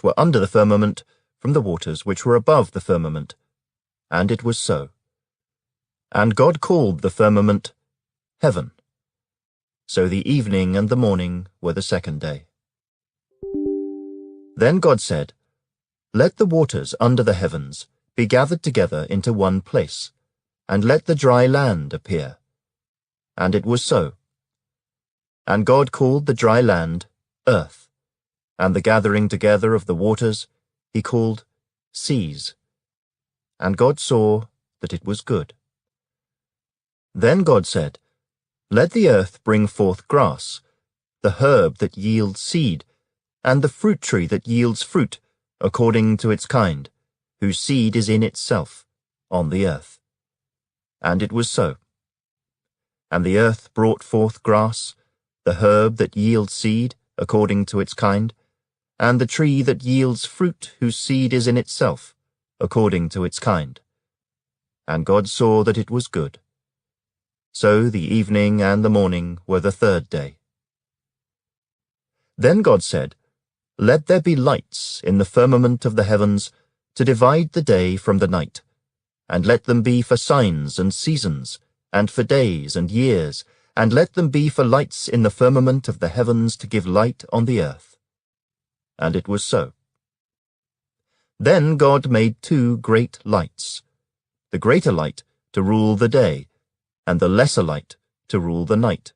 were under the firmament from the waters which were above the firmament. And it was so. And God called the firmament heaven. So the evening and the morning were the second day. Then God said, Let the waters under the heavens be gathered together into one place, and let the dry land appear. And it was so. And God called the dry land earth, and the gathering together of the waters he called seas. And God saw that it was good. Then God said, Let the earth bring forth grass, the herb that yields seed, and the fruit tree that yields fruit, according to its kind, whose seed is in itself, on the earth. And it was so. And the earth brought forth grass, the herb that yields seed, according to its kind, and the tree that yields fruit, whose seed is in itself, according to its kind. And God saw that it was good. So the evening and the morning were the third day. Then God said, Let there be lights in the firmament of the heavens to divide the day from the night, and let them be for signs and seasons, and for days and years, and let them be for lights in the firmament of the heavens to give light on the earth. And it was so. Then God made 2 great lights, the greater light to rule the day, and the lesser light to rule the night.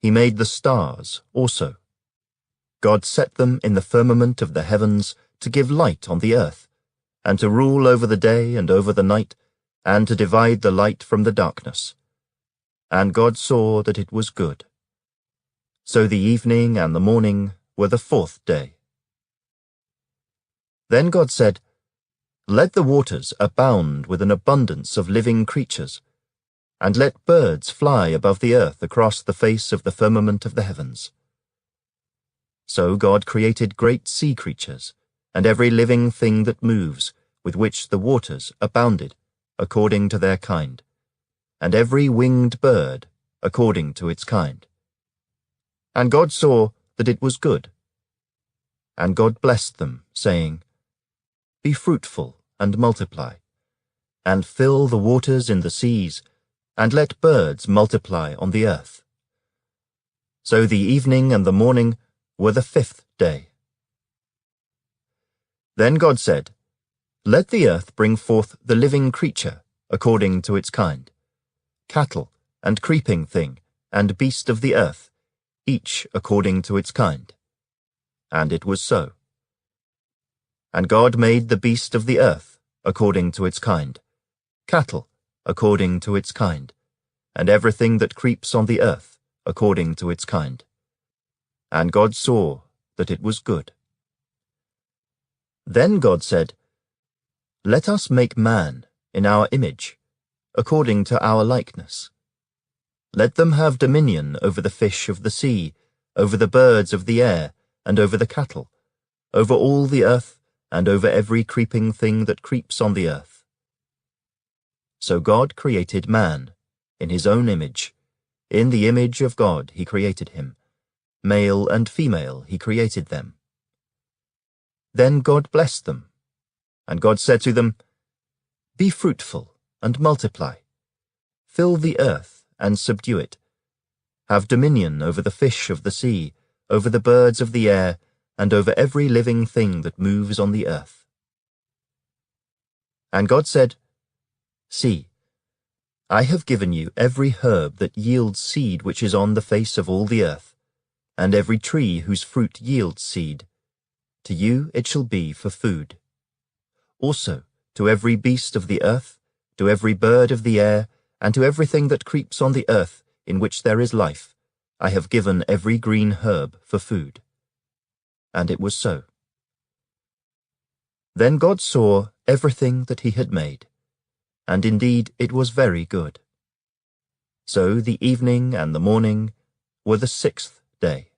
He made the stars also. God set them in the firmament of the heavens to give light on the earth, and to rule over the day and over the night, and to divide the light from the darkness. And God saw that it was good. So the evening and the morning were the 4th day. Then God said, Let the waters abound with an abundance of living creatures, and let birds fly above the earth across the face of the firmament of the heavens. So God created great sea creatures, and every living thing that moves, with which the waters abounded, according to their kind, and every winged bird, according to its kind. And God saw that it was good. And God blessed them, saying, Be fruitful and multiply, and fill the waters in the seas, and let birds multiply on the earth. So the evening and the morning were the 5th day. Then God said, Let the earth bring forth the living creature, according to its kind, cattle, and creeping thing, and beast of the earth, each according to its kind. And it was so. And God made the beast of the earth, according to its kind, cattle, according to its kind, and everything that creeps on the earth, according to its kind. And God saw that it was good. Then God said, Let us make man in our image, according to our likeness. Let them have dominion over the fish of the sea, over the birds of the air, and over the cattle, over all the earth, and over every creeping thing that creeps on the earth. So God created man, in his own image. In the image of God he created him. Male and female he created them. Then God blessed them. And God said to them, Be fruitful and multiply. Fill the earth and subdue it. Have dominion over the fish of the sea, over the birds of the air, and over every living thing that moves on the earth. And God said, See, I have given you every herb that yields seed which is on the face of all the earth, and every tree whose fruit yields seed. To you it shall be for food. Also, to every beast of the earth, to every bird of the air, and to everything that creeps on the earth, in which there is life, I have given every green herb for food. And it was so. Then God saw everything that he had made, and indeed it was very good. So the evening and the morning were the 6th day.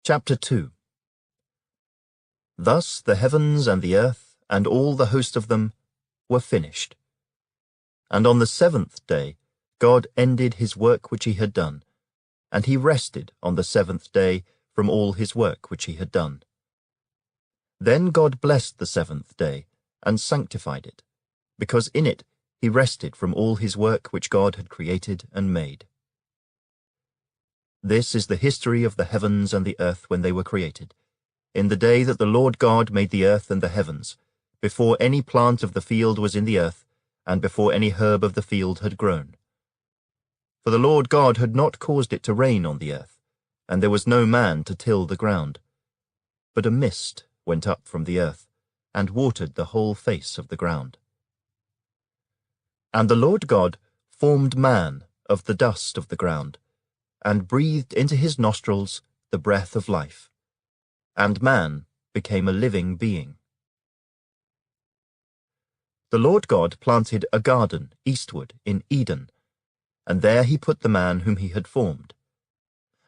Chapter 2. Thus the heavens and the earth, and all the host of them, were finished. And on the 7th day God ended his work which he had done, and he rested on the seventh day from all his work which he had done. Then God blessed the seventh day and sanctified it, because in it he rested from all his work which God had created and made. This is the history of the heavens and the earth when they were created, in the day that the Lord God made the earth and the heavens, before any plant of the field was in the earth, and before any herb of the field had grown. For the Lord God had not caused it to rain on the earth, and there was no man to till the ground. But a mist went up from the earth, and watered the whole face of the ground. And the Lord God formed man of the dust of the ground, and breathed into his nostrils the breath of life, and man became a living being. The Lord God planted a garden eastward in Eden, and there he put the man whom he had formed.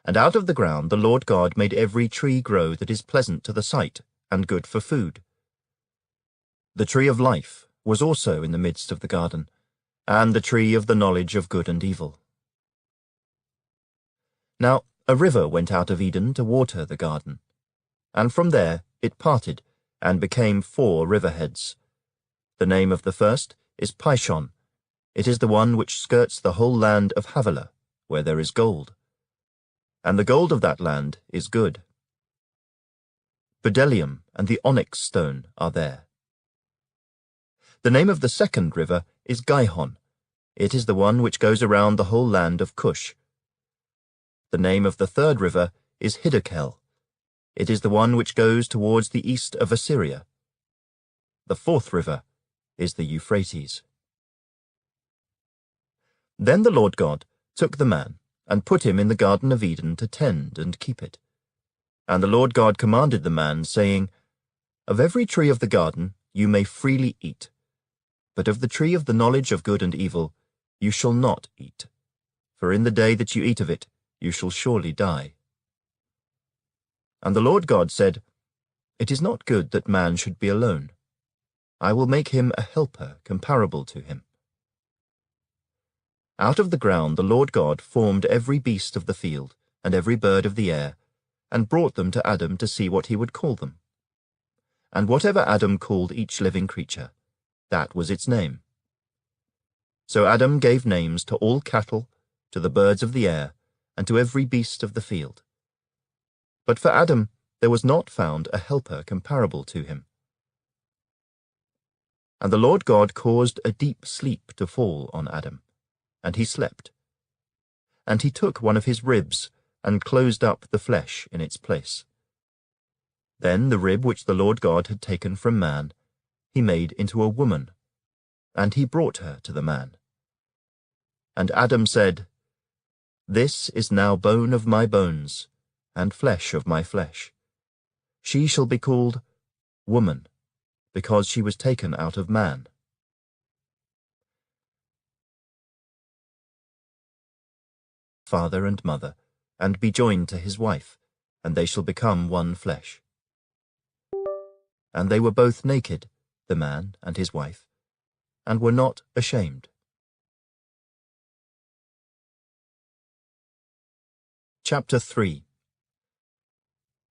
And out of the ground the Lord God made every tree grow that is pleasant to the sight and good for food. The tree of life was also in the midst of the garden, and the tree of the knowledge of good and evil. Now a river went out of Eden to water the garden, and from there it parted and became 4 riverheads. The name of the first is Pishon. It is the one which skirts the whole land of Havilah, where there is gold. And the gold of that land is good. Bdellium and the onyx stone are there. The name of the second river is Gihon. It is the one which goes around the whole land of Cush. The name of the third river is Hiddekel. It is the one which goes towards the east of Assyria. The fourth river is the Euphrates. Then the Lord God took the man and put him in the Garden of Eden to tend and keep it. And the Lord God commanded the man, saying, Of every tree of the garden you may freely eat, but of the tree of the knowledge of good and evil you shall not eat, for in the day that you eat of it you shall surely die. And the Lord God said, It is not good that man should be alone. I will make him a helper comparable to him. Out of the ground the Lord God formed every beast of the field and every bird of the air, and brought them to Adam to see what he would call them. And whatever Adam called each living creature, that was its name. So Adam gave names to all cattle, to the birds of the air, and to every beast of the field. But for Adam there was not found a helper comparable to him. And the Lord God caused a deep sleep to fall on Adam, and he slept. And he took one of his ribs, and closed up the flesh in its place. Then the rib which the Lord God had taken from man, he made into a woman, and he brought her to the man. And Adam said, This is now bone of my bones, and flesh of my flesh. She shall be called woman, because she was taken out of man. Father and mother, and be joined to his wife, and they shall become one flesh. And they were both naked, the man and his wife, and were not ashamed. Chapter 3.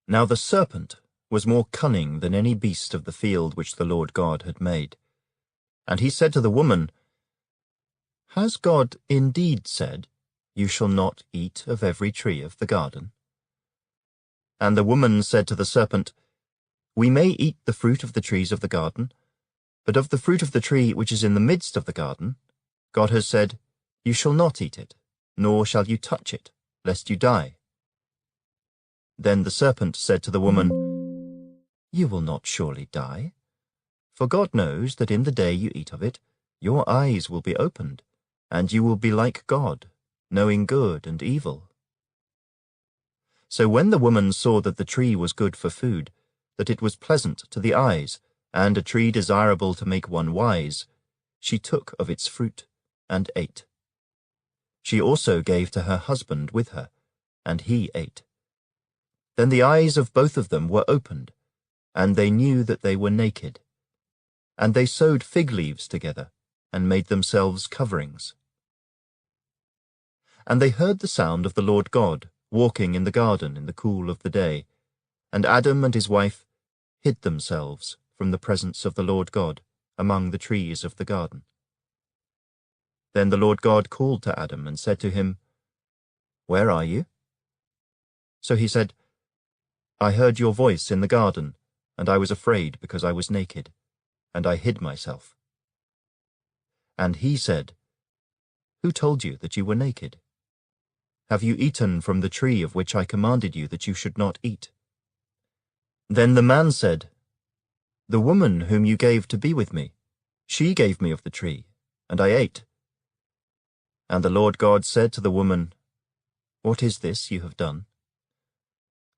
Now the serpent was more cunning than any beast of the field which the Lord God had made. And he said to the woman, Has God indeed said, You shall not eat of every tree of the garden? And the woman said to the serpent, We may eat the fruit of the trees of the garden, but of the fruit of the tree which is in the midst of the garden, God has said, You shall not eat it, nor shall you touch it, lest you die. Then the serpent said to the woman, You will not surely die, for God knows that in the day you eat of it, your eyes will be opened, and you will be like God, knowing good and evil. So when the woman saw that the tree was good for food, that it was pleasant to the eyes, and a tree desirable to make one wise, she took of its fruit and ate. She also gave to her husband with her, and he ate. Then the eyes of both of them were opened, and they knew that they were naked. And they sewed fig leaves together, and made themselves coverings. And they heard the sound of the Lord God walking in the garden in the cool of the day. And Adam and his wife hid themselves from the presence of the Lord God among the trees of the garden. Then the Lord God called to Adam and said to him, "Where are you?" So he said, "I heard your voice in the garden, and I was afraid because I was naked, and I hid myself." And he said, "Who told you that you were naked? Have you eaten from the tree of which I commanded you that you should not eat?" Then the man said, "The woman whom you gave to be with me, she gave me of the tree, and I ate." And the Lord God said to the woman, "What is this you have done?"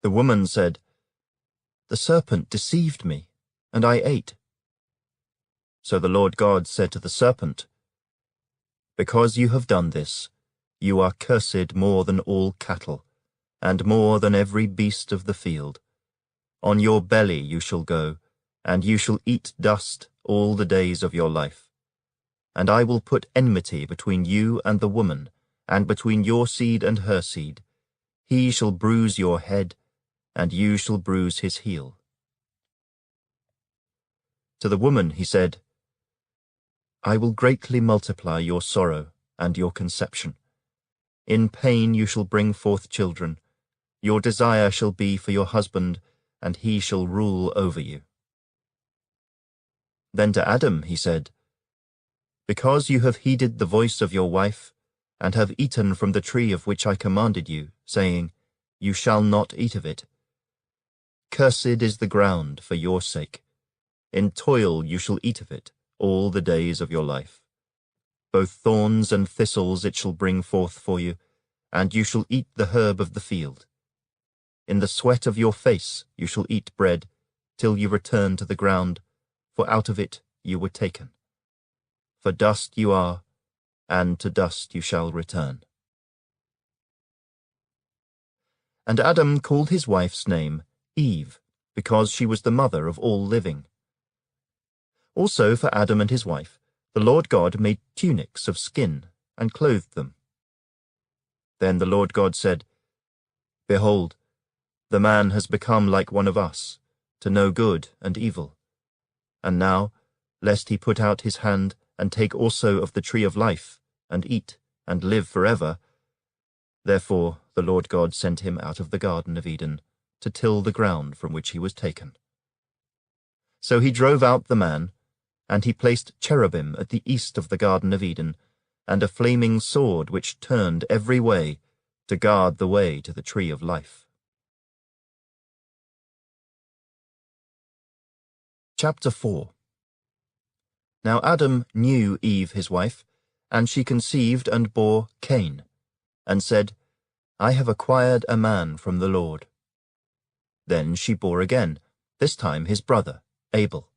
The woman said, "The serpent deceived me, and I ate." So the Lord God said to the serpent, "Because you have done this, you are cursed more than all cattle, and more than every beast of the field. On your belly you shall go, and you shall eat dust all the days of your life. And I will put enmity between you and the woman, and between your seed and her seed. He shall bruise your head, and you shall bruise his heel." To the woman he said, "I will greatly multiply your sorrow and your conception. In pain you shall bring forth children. Your desire shall be for your husband, and he shall rule over you." Then to Adam he said, "Because you have heeded the voice of your wife, and have eaten from the tree of which I commanded you, saying, 'You shall not eat of it,' cursed is the ground for your sake. In toil you shall eat of it all the days of your life. Both thorns and thistles it shall bring forth for you, and you shall eat the herb of the field. In the sweat of your face you shall eat bread, till you return to the ground, for out of it you were taken. For dust you are, and to dust you shall return." And Adam called his wife's name Eve, because she was the mother of all living. Also for Adam and his wife, the Lord God made tunics of skin and clothed them. Then the Lord God said, "Behold, the man has become like one of us, to know good and evil. And now, lest he put out his hand and take also of the tree of life, and eat, and live forever. Therefore the Lord God sent him out of the Garden of Eden, to till the ground from which he was taken. So he drove out the man, and he placed cherubim at the east of the Garden of Eden, and a flaming sword which turned every way, to guard the way to the tree of life. Chapter 4. Now Adam knew Eve his wife, and she conceived and bore Cain, and said, "I have acquired a man from the Lord." Then she bore again, this time his brother, Abel.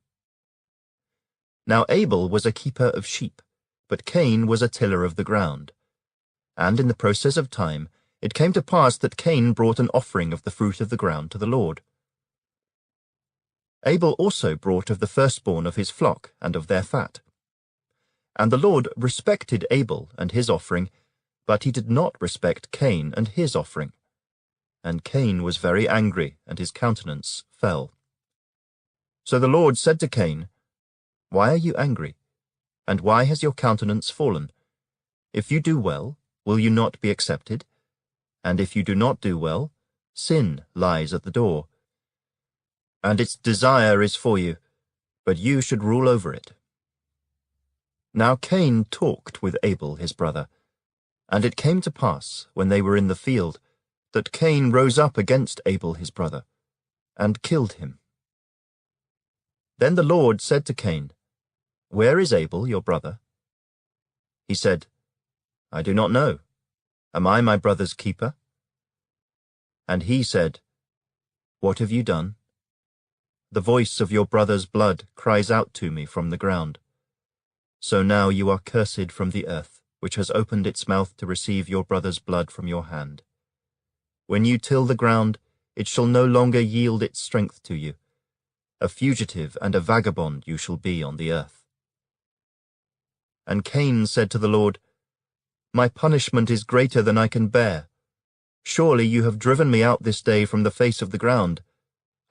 Now Abel was a keeper of sheep, but Cain was a tiller of the ground. And in the process of time it came to pass that Cain brought an offering of the fruit of the ground to the Lord. Abel also brought of the firstborn of his flock and of their fat. And the Lord respected Abel and his offering, but he did not respect Cain and his offering. And Cain was very angry, and his countenance fell. So the Lord said to Cain, "Why are you angry? And why has your countenance fallen? If you do well, will you not be accepted? And if you do not do well, sin lies at the door. And its desire is for you, but you should rule over it." Now Cain talked with Abel his brother, and it came to pass, when they were in the field, that Cain rose up against Abel his brother, and killed him. Then the Lord said to Cain, "Where is Abel your brother?" He said, "I do not know. Am I my brother's keeper?" And he said, "What have you done? The voice of your brother's blood cries out to me from the ground. So now you are cursed from the earth, which has opened its mouth to receive your brother's blood from your hand. When you till the ground, it shall no longer yield its strength to you. A fugitive and a vagabond you shall be on the earth." And Cain said to the Lord, My punishment is greater than I can bear. Surely you have driven me out this day from the face of the ground.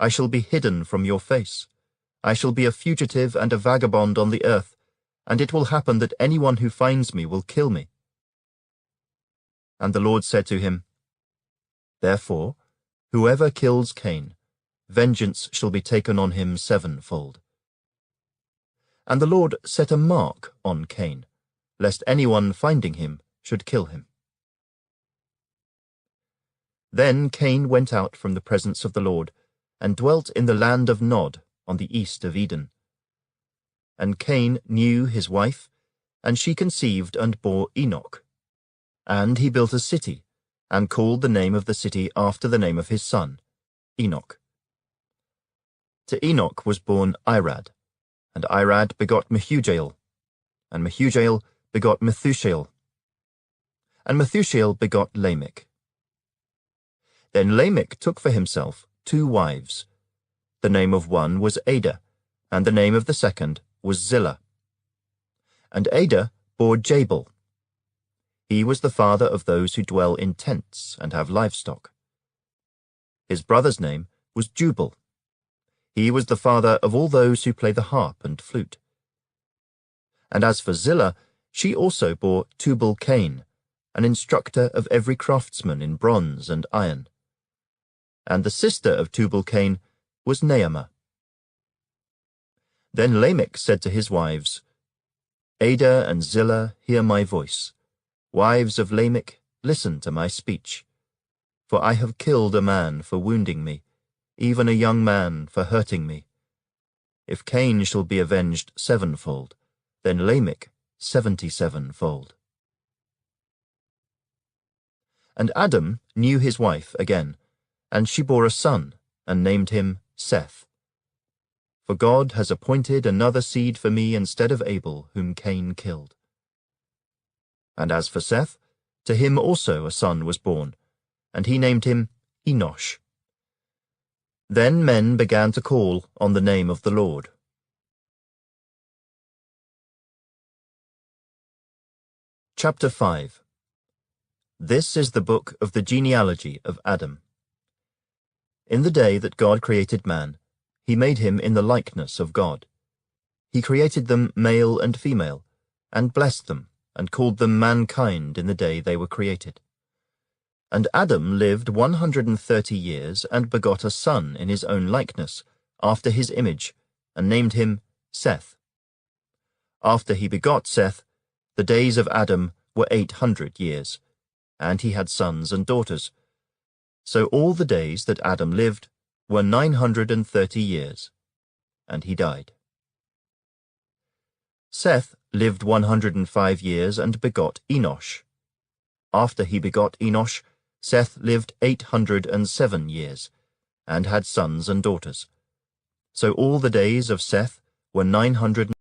I shall be hidden from your face. I shall be a fugitive and a vagabond on the earth, and it will happen that anyone who finds me will kill me. And the Lord said to him, Therefore, whoever kills Cain, vengeance shall be taken on him sevenfold. And the Lord set a mark on Cain, lest anyone finding him should kill him. Then Cain went out from the presence of the Lord, and dwelt in the land of Nod, on the east of Eden. And Cain knew his wife, and she conceived and bore Enoch. And he built a city, and called the name of the city after the name of his son, Enoch. To Enoch was born Irad, and Irad begot Mehujael, and Mehujael begot Methushael, and Methushael begot Lamech. Then Lamech took for himself 2 wives. The name of one was Adah, and the name of the second was Zillah. And Adah bore Jabal. He was the father of those who dwell in tents and have livestock. His brother's name was Jubal. He was the father of all those who play the harp and flute. And as for Zillah, she also bore Tubal-Cain, an instructor of every craftsman in bronze and iron. And the sister of Tubal-Cain was Naamah. Then Lamech said to his wives, Adah and Zillah, hear my voice. Wives of Lamech, listen to my speech. For I have killed a man for wounding me, even a young man for hurting me. If Cain shall be avenged sevenfold, then Lamech 77-fold. And Adam knew his wife again, and she bore a son, and named him Seth. For God has appointed another seed for me instead of Abel, whom Cain killed. And as for Seth, to him also a son was born, and he named him Enosh. Then men began to call on the name of the Lord. Chapter 5. This is the book of the genealogy of Adam. In the day that God created man, he made him in the likeness of God. He created them male and female, and blessed them, and called them mankind in the day they were created. And Adam lived 130 years, and begot a son in his own likeness, after his image, and named him Seth. After he begot Seth, the days of Adam were 800 years, and he had sons and daughters. So all the days that Adam lived were 930 years, and he died. Seth lived 105 years and begot Enosh. After he begot Enosh, Seth lived 807 years, and had sons and daughters. So all the days of Seth were 900